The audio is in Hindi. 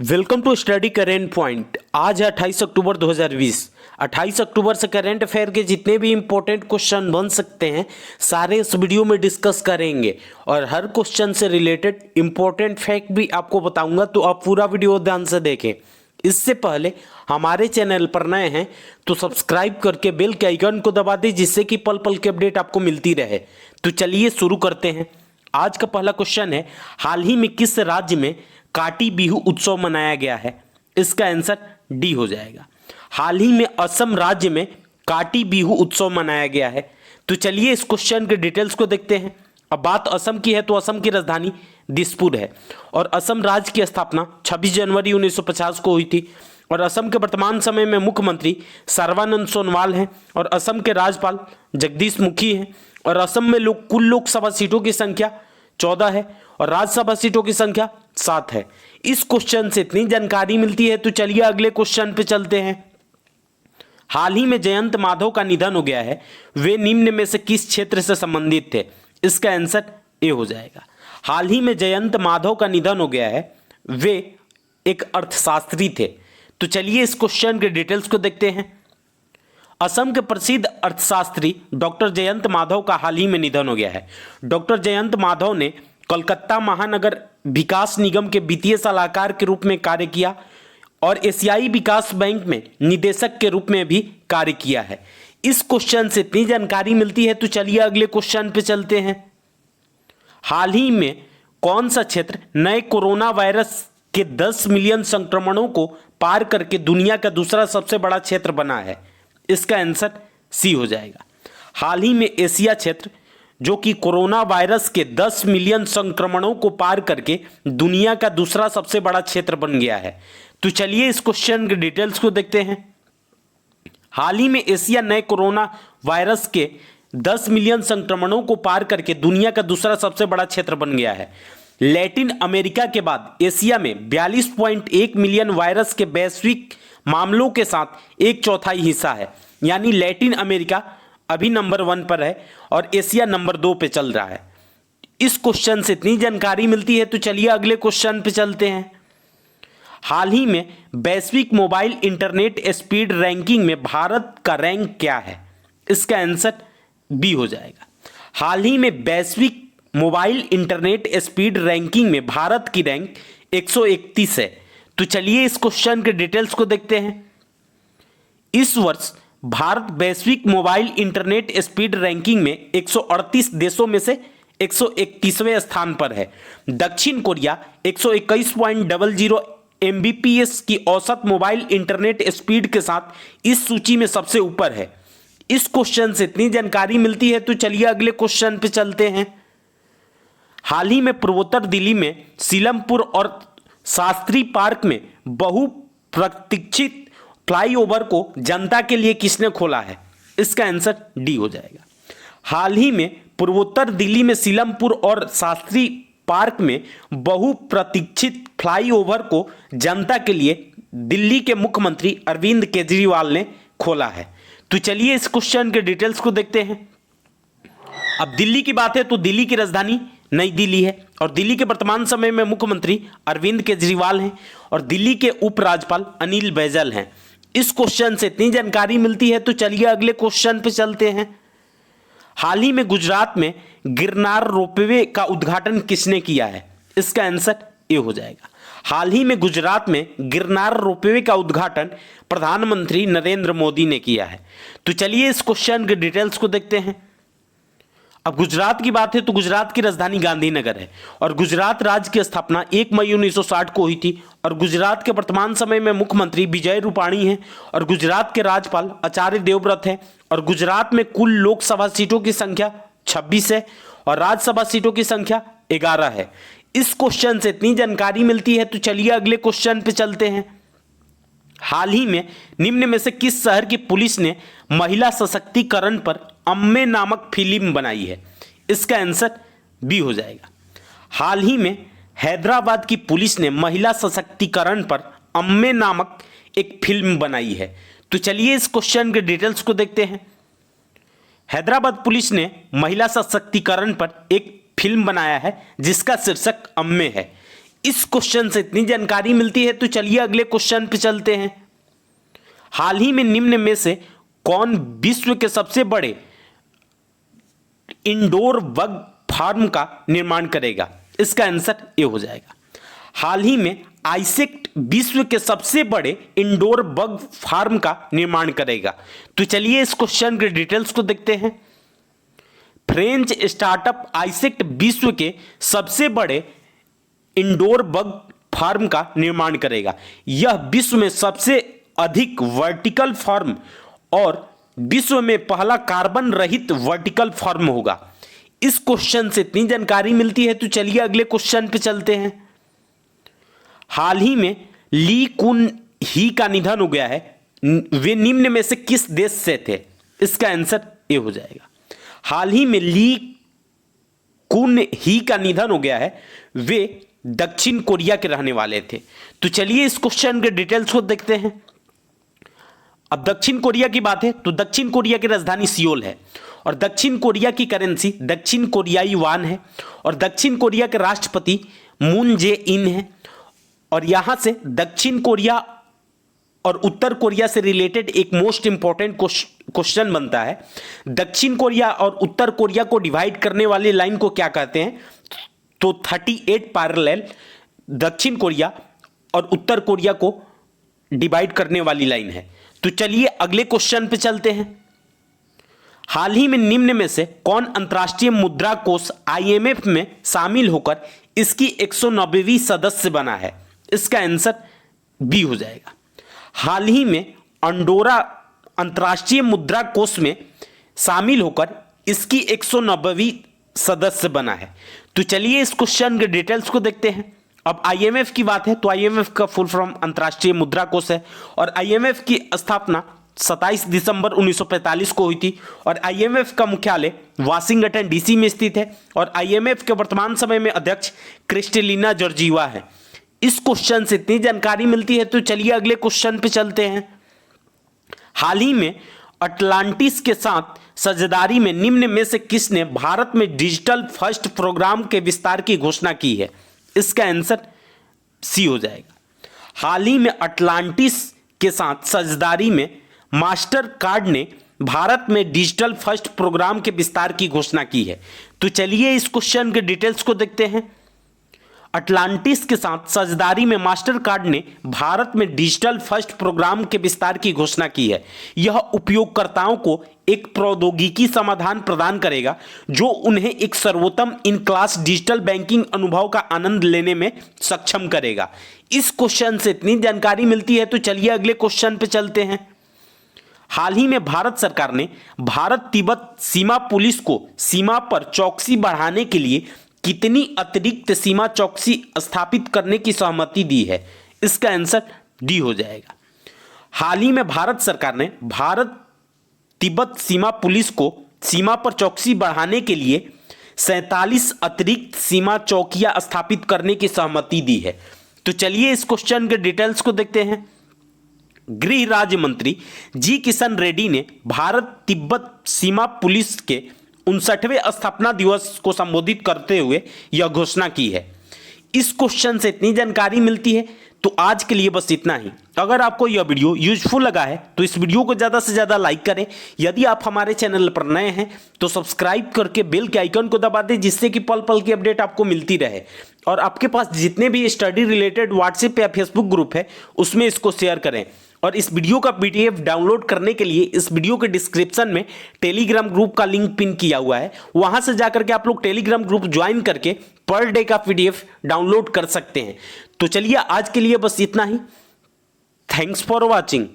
Welcome to study current point. आज है 28 अक्टूबर 2020। 28 अक्टूबर से करेंट अफेयर के जितने भी इंपॉर्टेंट क्वेश्चन बन सकते हैं सारे इस वीडियो में डिस्कस करेंगे और हर क्वेश्चन से रिलेटेड इंपॉर्टेंट फैक्ट भी आपको बताऊंगा, तो आप पूरा वीडियो ध्यान से देखें। इससे पहले हमारे चैनल पर नए हैं तो सब्सक्राइब करके बेल के आइकन को दबा दें, जिससे कि पल पल की अपडेट आपको मिलती रहे। तो चलिए शुरू करते हैं। आज का पहला क्वेश्चन है, हाल ही में किस राज्य में काटी बिहू उत्सव मनाया गया है? इसका आंसर डी हो जाएगा। हाल ही में असम राज्य में काटी बिहू उत्सव मनाया गया है। तो चलिए इस क्वेश्चन के डिटेल्स को देखते हैं। अब बात असम की है तो असम की राजधानी दिसपुर है और असम राज्य की स्थापना 26 जनवरी 1950 को हुई थी। और असम के वर्तमान समय में मुख्यमंत्री सर्बानंद सोनोवाल हैं और असम के राज्यपाल जगदीश मुखी हैं। और असम में कुल लोकसभा सीटों की संख्या 14 है और राज्यसभा सीटों की संख्या 7 है। इस क्वेश्चन से इतनी जानकारी मिलती है। तो चलिए अगले क्वेश्चन पे चलते हैं। हाल ही में जयंत माधव का निधन हो गया है, वे निम्न में से किस क्षेत्र से संबंधित थे? इसका आंसर ए हो जाएगा। हाल ही में जयंत माधव का निधन हो गया है, वे एक अर्थशास्त्री थे। तो चलिए इस क्वेश्चन के डिटेल्स को देखते हैं। असम के प्रसिद्ध अर्थशास्त्री डॉक्टर जयंत माधव का हाल ही में निधन हो गया है। डॉक्टर जयंत माधव ने कोलकाता महानगर विकास निगम के वित्तीय सलाहकार के रूप में कार्य किया और एशियाई विकास बैंक में निदेशक के रूप में भी कार्य किया है। इस क्वेश्चन से इतनी जानकारी मिलती है। तो चलिए अगले क्वेश्चन पे चलते हैं। हाल ही में कौन सा क्षेत्र नए कोरोना वायरस के 10 मिलियन संक्रमणों को पार करके दुनिया का दूसरा सबसे बड़ा क्षेत्र बना है? इसका आंसर सी हो जाएगा। हाल ही में एशिया क्षेत्र जो कि कोरोना वायरस के 10 मिलियन संक्रमणों को पार करके दुनिया का दूसरा सबसे बड़ा क्षेत्र बन गया है। तो चलिए इस क्वेश्चन के डिटेल्स को देखते हैं। हाल ही में एशिया नए कोरोना वायरस के 10 मिलियन संक्रमणों को पार करके दुनिया का दूसरा सबसे बड़ा क्षेत्र बन गया है। लैटिन अमेरिका के बाद एशिया में 42.1 मिलियन वायरस के वैश्विक मामलों के साथ एक चौथाई हिस्सा है। यानी लैटिन अमेरिका अभी नंबर 1 पर है और एशिया नंबर 2 पे चल रहा है। इस क्वेश्चन से इतनी जानकारी मिलती है। तो चलिए अगले क्वेश्चन पे चलते हैं। हाल ही में वैश्विक मोबाइल इंटरनेट स्पीड रैंकिंग में भारत का रैंक क्या है? इसका आंसर बी हो जाएगा। हाल ही में वैश्विक मोबाइल इंटरनेट स्पीड रैंकिंग में भारत की रैंक 131 है। तो चलिए इस क्वेश्चन के डिटेल्स को देखते हैं। इस वर्ष भारत वैश्विक मोबाइल इंटरनेट स्पीड रैंकिंग में 138 देशों में से 131वें स्थान पर है। दक्षिण कोरिया 121.00 एमबीपीएस की औसत मोबाइल इंटरनेट स्पीड के साथ इस सूची में सबसे ऊपर है। इस क्वेश्चन से इतनी जानकारी मिलती है। तो चलिए अगले क्वेश्चन पे चलते हैं। हाल ही में पूर्वोत्तर दिल्ली में सीलमपुर और शास्त्री पार्क में बहुप्रतीक्षित फ्लाईओवर को जनता के लिए किसने खोला है? इसका आंसर डी हो जाएगा। हाल ही में पूर्वोत्तर दिल्ली में सीलमपुर और शास्त्री पार्क में बहुप्रतीक्षित फ्लाईओवर को जनता के लिए दिल्ली के मुख्यमंत्री अरविंद केजरीवाल ने खोला है। तो चलिए इस क्वेश्चन के डिटेल्स को देखते हैं। अब दिल्ली की बात है तो दिल्ली की राजधानी नई दिल्ली है और दिल्ली के वर्तमान समय में मुख्यमंत्री अरविंद केजरीवाल हैं और दिल्ली के उपराज्यपाल अनिल बैजल हैं। इस क्वेश्चन से इतनी जानकारी मिलती है। तो चलिए अगले क्वेश्चन पे चलते हैं। हाल ही में गुजरात में गिरनार रोपवे का उद्घाटन किसने किया है? इसका आंसर ए हो जाएगा। हाल ही में गुजरात में गिरनार रोपवे का उद्घाटन प्रधानमंत्री नरेंद्र मोदी ने किया है। तो चलिए इस क्वेश्चन के डिटेल्स को देखते हैं। अब गुजरात की बात है तो गुजरात की राजधानी गांधीनगर है और गुजरात राज्य की स्थापना 1 मई 1960 को हुई थी और गुजरात के वर्तमान समय में मुख्यमंत्री विजय रूपाणी हैं और गुजरात के राज्यपाल आचार्य देवव्रत हैं। और गुजरात में कुल लोकसभा सीटों की संख्या 26 है और राज्यसभा सीटों की संख्या 11 है। इस क्वेश्चन से इतनी जानकारी मिलती है। तो चलिए अगले क्वेश्चन पे चलते हैं। हाल ही में निम्न में से किस शहर की पुलिस ने महिला सशक्तिकरण पर अम्मे नामक फिल्म बनाई है? इसका आंसर बी हो जाएगा। हाल ही में हैदराबाद की पुलिस ने महिला सशक्तिकरण पर अम्मे नामक एक फिल्म बनाई है। तो चलिए इस क्वेश्चन के डिटेल्स को देखते हैं। हैदराबाद पुलिस ने महिला सशक्तिकरण पर एक फिल्म बनाया है जिसका शीर्षक अम्मे है। इस क्वेश्चन से इतनी जानकारी मिलती है। तो चलिए अगले क्वेश्चन पे चलते हैं। हाल ही में निम्न में से कौन विश्व के सबसे बड़े इंडोर बग फार्म का निर्माण करेगा? इसका आंसर ये हो जाएगा। हाल ही में आइसेक्ट विश्व के सबसे बड़े इंडोर बग फार्म का निर्माण करेगा। तो चलिए इस क्वेश्चन के डिटेल्स को देखते हैं। फ्रेंच स्टार्टअप आइसेक्ट विश्व के सबसे बड़े इंडोर बग फार्म का निर्माण करेगा। यह विश्व में सबसे अधिक वर्टिकल फार्म और विश्व में पहला कार्बन रहित वर्टिकल फार्म होगा। इस क्वेश्चन से इतनी जानकारी मिलती है। तो चलिए अगले क्वेश्चन पे चलते हैं। हाल ही में ली कुन ही का निधन हो गया है। वे निम्न में से किस देश से थे? इसका आंसर ये हो जाएगा। हाल ही में ली कुन ही का निधन हो गया है। वे दक्षिण कोरिया के रहने वाले थे। तो चलिए इस क्वेश्चन के डिटेल्स को देखते हैं। अब दक्षिण कोरिया की बात है तो दक्षिण कोरिया की राजधानी सियोल है और दक्षिण कोरिया की करेंसी दक्षिण कोरियाई वान है और दक्षिण कोरिया के राष्ट्रपति मून जे इन है। और यहां से दक्षिण कोरिया और उत्तर कोरिया से रिलेटेड एक मोस्ट इंपॉर्टेंट क्वेश्चन बनता है। दक्षिण कोरिया और उत्तर कोरिया को डिवाइड करने वाली लाइन को क्या कहते हैं? तो 38 पैरेलल दक्षिण कोरिया और उत्तर कोरिया को डिवाइड करने वाली लाइन है। तो चलिए अगले क्वेश्चन पे चलते हैं। हाल ही में निम्न में से कौन अंतर्राष्ट्रीय मुद्रा कोष IMF में शामिल होकर इसकी 190वीं सदस्य बना है? इसका आंसर बी हो जाएगा। हाल ही में अंडोरा अंतर्राष्ट्रीय मुद्रा कोष में शामिल होकर इसकी 190वीं सदस्य बना है। तो चलिए इस क्वेश्चन के डिटेल्स को देखते हैं। अब IMF की बात है तो IMF का फुल फॉर्म अंतर्राष्ट्रीय मुद्रा कोष है और IMF की स्थापना 27 दिसंबर 1945 को हुई थी और IMF का मुख्यालय वाशिंगटन DC में स्थित है और IMF के वर्तमान समय में अध्यक्ष क्रिस्टलिना जॉर्जिवा है। इस क्वेश्चन से इतनी जानकारी मिलती है। तो चलिए अगले क्वेश्चन पे चलते हैं। हाल ही में अटलांटिस के साथ साझेदारी में निम्न में से किसने भारत में डिजिटल फर्स्ट प्रोग्राम के विस्तार की घोषणा की है? इसका आंसर सी हो जाएगा। हाल ही में अटलांटिस के साथ साझेदारी में मास्टर कार्ड ने भारत में डिजिटल फर्स्ट प्रोग्राम के विस्तार की घोषणा की है। तो चलिए इस क्वेश्चन के डिटेल्स को देखते हैं। अटलांटिस के साथ साझेदारी में मास्टर कार्ड ने भारत में डिजिटल फर्स्ट प्रोग्राम के विस्तार की घोषणा की है। यह उपयोगकर्ताओं को एक प्रौद्योगिकी समाधान प्रदान करेगा जो उन्हें एक सर्वोत्तम इन क्लास डिजिटल बैंकिंग अनुभव का आनंद लेने में सक्षम करेगा। इस क्वेश्चन से इतनी जानकारी मिलती है। तो चलिए अगले क्वेश्चन पे चलते हैं। हाल ही में भारत सरकार ने भारत तिब्बत सीमा पुलिस को सीमा पर चौकसी बढ़ाने के लिए कितनी अतिरिक्त सीमा चौकसी स्थापित करने की सहमति दी है? इसका आंसर डी हो जाएगा। हाल ही में भारत सरकार ने भारत तिब्बत सीमा पुलिस को सीमा पर चौकसी बढ़ाने के लिए 47 अतिरिक्त सीमा चौकियां स्थापित करने की सहमति दी है। तो चलिए इस क्वेश्चन के डिटेल्स को देखते हैं। गृह राज्य मंत्री जी किशन रेड्डी ने भारत तिब्बत सीमा पुलिस के 59वें स्थापना दिवस को संबोधित करते हुए यह घोषणा की है। इस क्वेश्चन से इतनी जानकारी मिलती है। तो आज के लिए बस इतना ही। अगर आपको यह वीडियो यूजफुल लगा है तो इस वीडियो को ज़्यादा से ज़्यादा लाइक करें। यदि आप हमारे चैनल पर नए हैं तो सब्सक्राइब करके बेल के आइकन को दबा दें जिससे कि पल पल की अपडेट आपको मिलती रहे। और आपके पास जितने भी स्टडी रिलेटेड व्हाट्सएप या फेसबुक ग्रुप है उसमें इसको शेयर करें। और इस वीडियो का PDF डाउनलोड करने के लिए इस वीडियो के डिस्क्रिप्शन में टेलीग्राम ग्रुप का लिंक पिन किया हुआ है। वहां से जाकर के आप लोग टेलीग्राम ग्रुप ज्वाइन करके पर डे का PDF डाउनलोड कर सकते हैं। तो चलिए आज के लिए बस इतना ही। Thanks for watching.